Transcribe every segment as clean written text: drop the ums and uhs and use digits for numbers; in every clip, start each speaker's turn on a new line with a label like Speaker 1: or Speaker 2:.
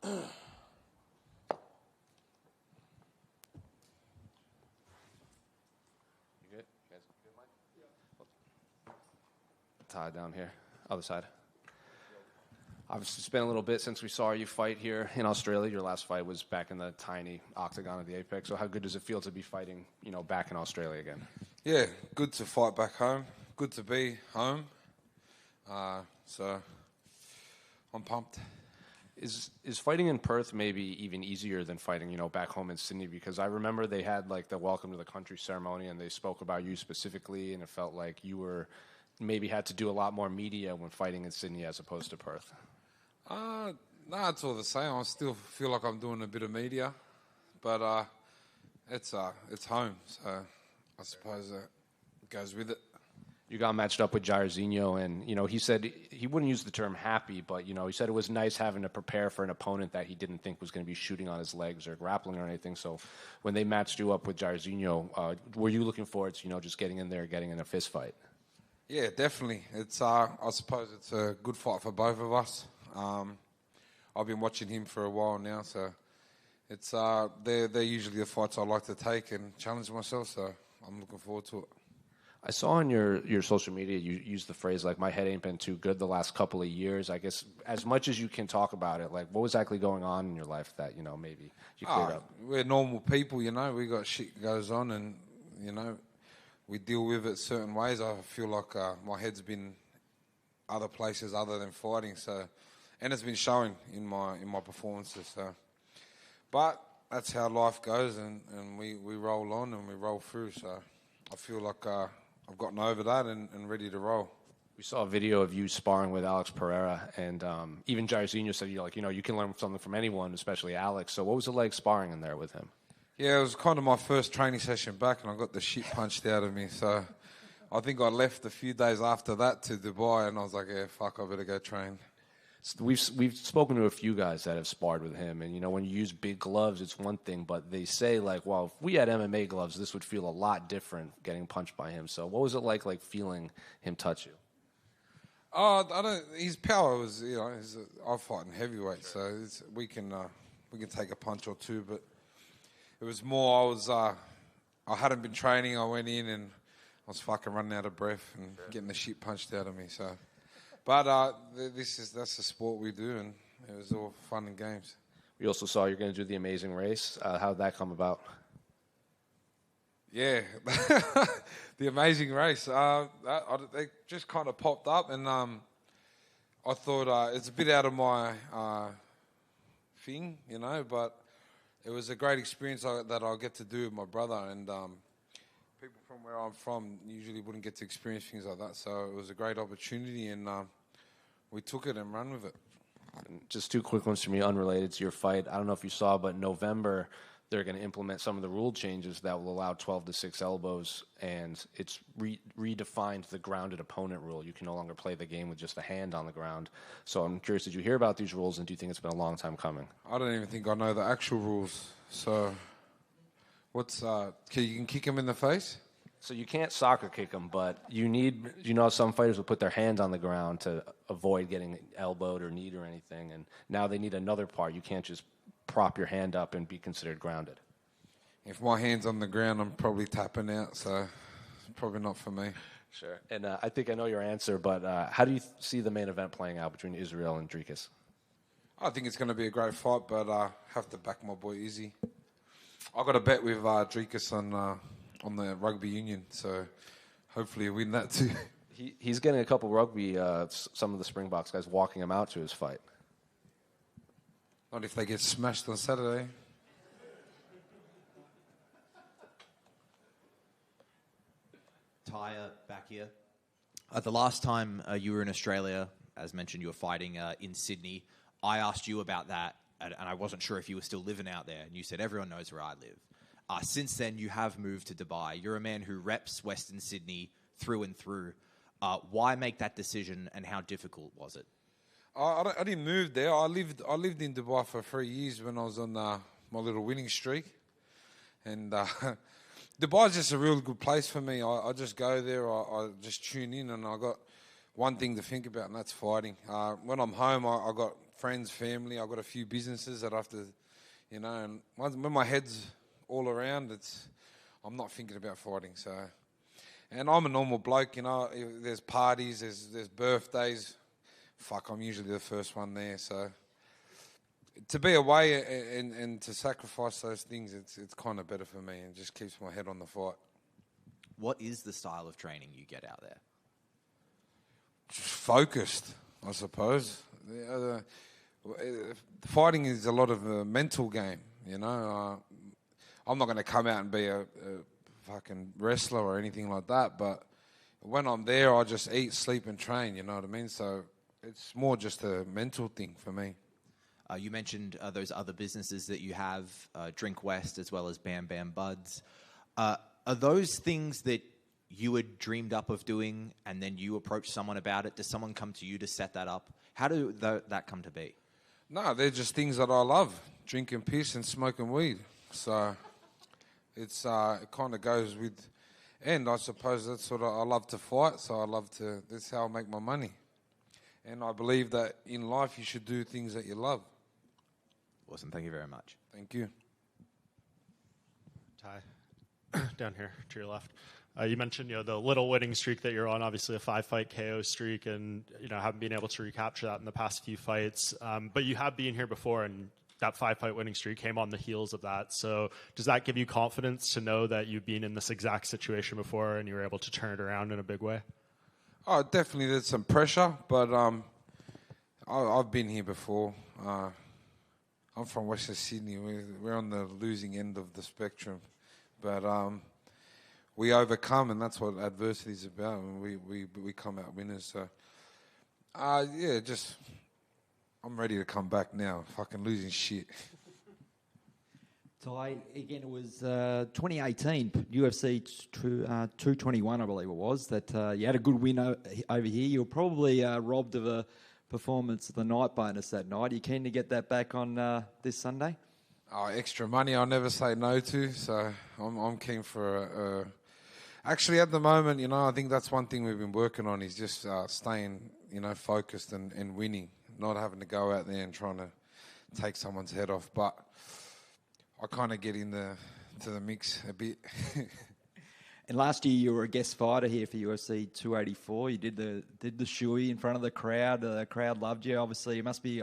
Speaker 1: good? Tie down here, other side. Obviously, it's been a little bit since we saw you fight here in Australia. Your last fight was back in the tiny octagon of the Apex. So how good does it feel to be fighting, back in Australia again?
Speaker 2: Yeah, good to fight back home. Good to be home. So I'm pumped.
Speaker 1: Is fighting in Perth maybe even easier than fighting, back home in Sydney? Because I remember they had like the welcome to the country ceremony and they spoke about you specifically, and it felt like you were maybe had to do a lot more media when fighting in Sydney as opposed to Perth.
Speaker 2: No, it's all the same. I still feel like I'm doing a bit of media, but it's home, so I suppose it goes with it.
Speaker 1: You got matched up with Jairzinho, and he said he wouldn't use the term happy, but he said it was nice having to prepare for an opponent that he didn't think was going to be shooting on his legs or grappling or anything. So when they matched you up with Jairzinho, were you looking forward to just getting in there, getting in a fist fight?
Speaker 2: Yeah, definitely. It's I suppose it's a good fight for both of us. I've been watching him for a while now, so it's they're usually the fights I like to take and challenge myself. So I'm looking forward to it.
Speaker 1: I saw on your social media you used the phrase like my head ain't been too good the last couple of years. I guess as much as you can talk about it, like what was exactly going on in your life that maybe you cleared up?
Speaker 2: We're normal people, we got shit goes on, and we deal with it certain ways. I feel like my head's been other places other than fighting, so. And it's been showing in my performances. So. But that's how life goes, and we roll on and we roll through. So I feel like I've gotten over that and ready to roll.
Speaker 1: We saw a video of you sparring with Alex Pereira, and even Jairzinho said you can learn something from anyone, especially Alex. So what was it like sparring in there with him? Yeah,
Speaker 2: it was kind of my first training session back, and I got the shit punched out of me. So I think I left a few days after that to Dubai, and I was like, yeah, fuck, I better go train.
Speaker 1: We've spoken to a few guys that have sparred with him, and when you use big gloves, it's one thing, but they say like, well, if we had MMA gloves, this would feel a lot different getting punched by him. So what was it like feeling him touch you?
Speaker 2: His power was, I fight in heavyweight, so we can take a punch or two, but it was more I hadn't been training. I went in and I was fucking running out of breath and getting the shit punched out of me. So. But that's the sport we do, and it was all fun and games.
Speaker 1: We also saw you're going to do the Amazing Race. How did that come about?
Speaker 2: Yeah, the Amazing Race. They just kind of popped up, and I thought it's a bit out of my thing, but it was a great experience that I'll get to do with my brother, and people from where I'm from usually wouldn't get to experience things like that, so it was a great opportunity, and we took it and ran with it.
Speaker 1: And just two quick ones for me, unrelated to your fight. I don't know if you saw, but in November, they're going to implement some of the rule changes that will allow 12 to 6 elbows, and it's redefined the grounded opponent rule. You can no longer play the game with just a hand on the ground. So I'm curious, did you hear about these rules, and do you think it's been a long time coming?
Speaker 2: I don't even think I know the actual rules, so... you can kick him in the face?
Speaker 1: So you can't soccer kick him, but you need, some fighters will put their hands on the ground to avoid getting elbowed or kneed or anything, and now they need another part. You can't just prop your hand up and be considered grounded.
Speaker 2: If my hand's on the ground, I'm probably tapping out, so it's probably not for me.
Speaker 1: Sure. And I think I know your answer, but how do you see the main event playing out between Israel and Dricus?
Speaker 2: I think it's going to be a great fight, but I have to back my boy Izzy. I got a bet with Dricus on the rugby union, so hopefully he'll win that too.
Speaker 1: He's getting a couple rugby, some of the Springboks guys walking him out to his fight.
Speaker 2: Not if they get smashed on Saturday.
Speaker 3: Tyre, back here. The last time you were in Australia, as mentioned, you were fighting in Sydney. I asked you about that, and I wasn't sure if you were still living out there, and you said everyone knows where I live. Since then, you have moved to Dubai. You're a man who reps Western Sydney through and through. Why make that decision, and how difficult was it?
Speaker 2: I didn't move there. I lived in Dubai for 3 years when I was on my little winning streak. And Dubai's just a real good place for me. I just go there, I just tune in, and I got one thing to think about, and that's fighting. When I'm home, I got friends, family. I've got a few businesses that I have to, you know, and when my head's all around, I'm not thinking about fighting. So, and I'm a normal bloke, you know. If there's parties, there's birthdays. Fuck, I'm usually the first one there. So, to be away and to sacrifice those things, it's kind of better for me and just keeps my head on the fight.
Speaker 3: What is the style of training you get out there?
Speaker 2: Just focused, I suppose. Fighting is a lot of a mental game, you know. I'm not going to come out and be a fucking wrestler or anything like that, but when I'm there, I just eat, sleep, and train, you know what I mean? So it's more just a mental thing for me.
Speaker 3: You mentioned those other businesses that you have, Drink West as well as Bam Bam Buds. Are those things that you had dreamed up of doing and then you approach someone about it? Does someone come to you to set that up? How do that come to be?
Speaker 2: No, they're just things that I love, drinking piss and smoking weed. So it kind of goes with, and I suppose that's what I love to fight, so that's how I make my money. And I believe that in life you should do things that you love.
Speaker 3: Awesome, thank you very much.
Speaker 2: Thank you.
Speaker 4: Tai, down here to your left. You mentioned, the little winning streak that you're on, obviously a 5-fight KO streak, and haven't been able to recapture that in the past few fights. But you have been here before, and that 5-fight winning streak came on the heels of that. So does that give you confidence to know that you've been in this exact situation before and you were able to turn it around in a big way?
Speaker 2: Oh, definitely there's some pressure, but I've been here before. I'm from Western Sydney. We're on the losing end of the spectrum, but we overcome, and that's what adversity is about. And we come out winners. So, I'm ready to come back now. Fucking losing shit.
Speaker 5: Tai, again, it was 2018 UFC 221, I believe it was, that you had a good win over here. You were probably robbed of a performance of the night bonus that night. Are you keen to get that back on this Sunday?
Speaker 2: Oh, extra money I'll never say no to, so I'm keen for actually, at the moment, I think that's one thing we've been working on is just staying, focused and winning, not having to go out there and trying to take someone's head off. But I kind of get to the mix a bit.
Speaker 5: And last year you were a guest fighter here for UFC 284. You did the shoey in front of the crowd. The crowd loved you. Obviously, you must be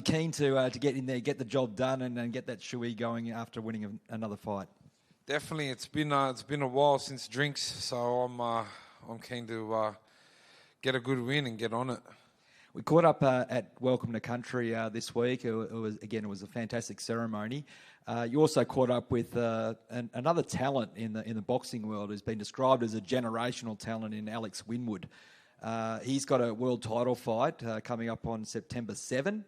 Speaker 5: keen to get in there, get the job done, and get that shoey going after winning another fight. Definitely,
Speaker 2: it's been a while since drinks, so I'm keen to get a good win and get on it.
Speaker 5: We caught up at Welcome to Country this week. It was a fantastic ceremony. You also caught up with another talent in the boxing world who's been described as a generational talent in Alex Winwood. He's got a world title fight coming up on September 7.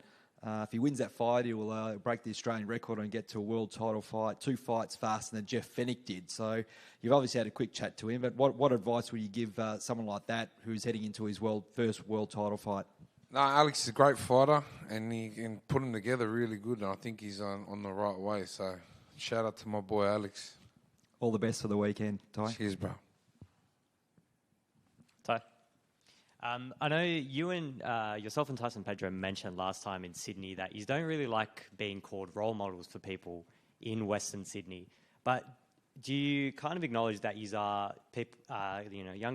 Speaker 5: If he wins that fight, he will break the Australian record and get to a world title fight, 2 fights faster than Jeff Fennick did. So you've obviously had a quick chat to him, but what advice would you give someone like that who's heading into his first world title fight?
Speaker 2: No, Alex is a great fighter, and he can put them together really good, and I think he's on the right way. So shout out to my boy Alex.
Speaker 5: All the best for the weekend, Tai.
Speaker 2: Cheers, bro.
Speaker 6: Tai. I know you and yourself and Tyson Pedro mentioned last time in Sydney that you don't really like being called role models for people in Western Sydney. But do you kind of acknowledge that younger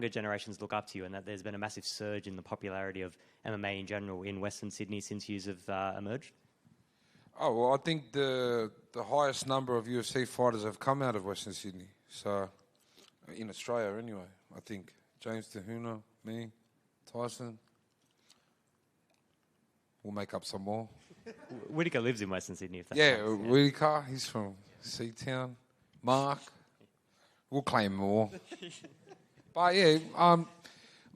Speaker 6: generations look up to you and that there's been a massive surge in the popularity of MMA in general in Western Sydney since you have emerged?
Speaker 2: Oh, well, I think the highest number of UFC fighters have come out of Western Sydney. So, in Australia anyway, I think. James Tahuna, me, Tyson. We'll make up some more.
Speaker 6: Whitaker lives in Western Sydney. If that
Speaker 2: counts. Whitaker, he's from Seatown. Mark, we'll claim more. But yeah,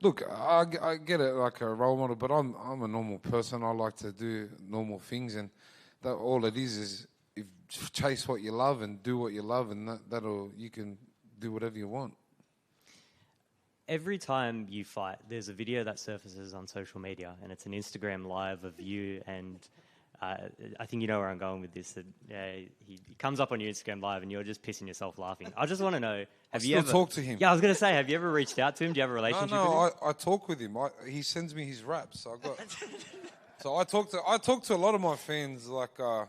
Speaker 2: look, I get it like a role model, but I'm a normal person. I like to do normal things, and that all it is if chase what you love and do what you love, and that'll you can do whatever you want.
Speaker 6: Every time you fight, there's a video that surfaces on social media, and it's an Instagram live of you and. I think you know where I'm going with this. He comes up on your Instagram live and you're just pissing yourself laughing. I just want to know, have you ever
Speaker 2: talk to him?
Speaker 6: Yeah, I was going to say, have you ever reached out to him? Do you have a relationship with him?
Speaker 2: I talk with him. He sends me his raps. So So I talk to a lot of my fans. Like I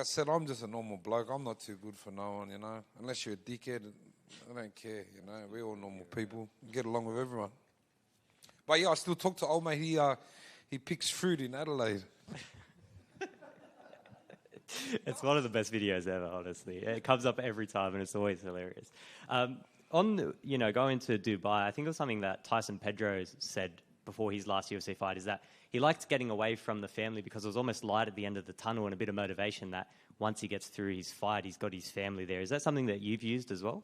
Speaker 2: said, I'm just a normal bloke. I'm not too good for no one, you know. Unless you're a dickhead, I don't care, you know. We're all normal people. Get along with everyone. But yeah, I still talk to old mate. He picks fruit in Adelaide.
Speaker 6: It's one of the best videos ever, honestly. It comes up every time, and it's always hilarious. Going to Dubai, I think it was something that Tyson Pedro said before his last UFC fight, is that he liked getting away from the family because it was almost light at the end of the tunnel and a bit of motivation that once he gets through his fight, he's got his family there. Is that something that you've used as well?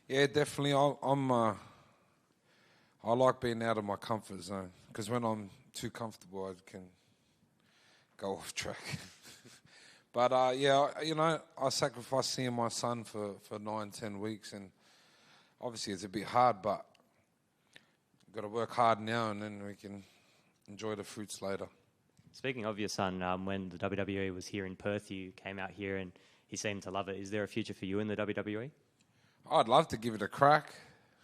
Speaker 2: Yeah, definitely. I like being out of my comfort zone because when I'm too comfortable, I can go off track. But yeah, you know, I sacrificed seeing my son for 9-10 weeks, and obviously it's a bit hard, but got to work hard now, and then we can enjoy the fruits later.
Speaker 6: Speaking of your son, when the WWE was here in Perth, you came out here and he seemed to love it. Is there a future for you in the WWE?
Speaker 2: I'd love to give it a crack.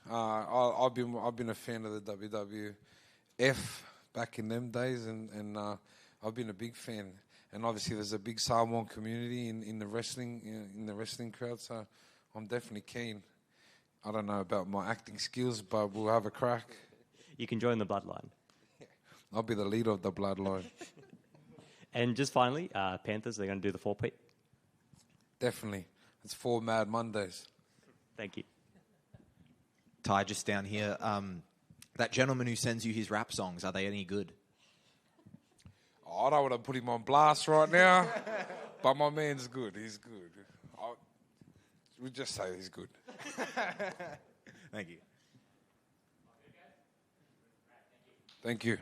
Speaker 2: I've been a fan of the WWF back in them days, and I've been a big fan. And obviously, there's a big Samoan community in the wrestling crowd, so I'm definitely keen. I don't know about my acting skills, but we'll have a crack.
Speaker 6: You can join the bloodline.
Speaker 2: I'll be the leader of the bloodline.
Speaker 6: And just finally, Panthers, they're going to do the 4-peat?
Speaker 2: Definitely. It's 4 Mad Mondays.
Speaker 6: Thank you.
Speaker 3: Ty, just down here, that gentleman who sends you his rap songs, are they any good?
Speaker 2: Oh, I don't want to put him on blast right now, but my man's good. He's good. We just say he's good.
Speaker 3: Thank you.
Speaker 2: Thank you.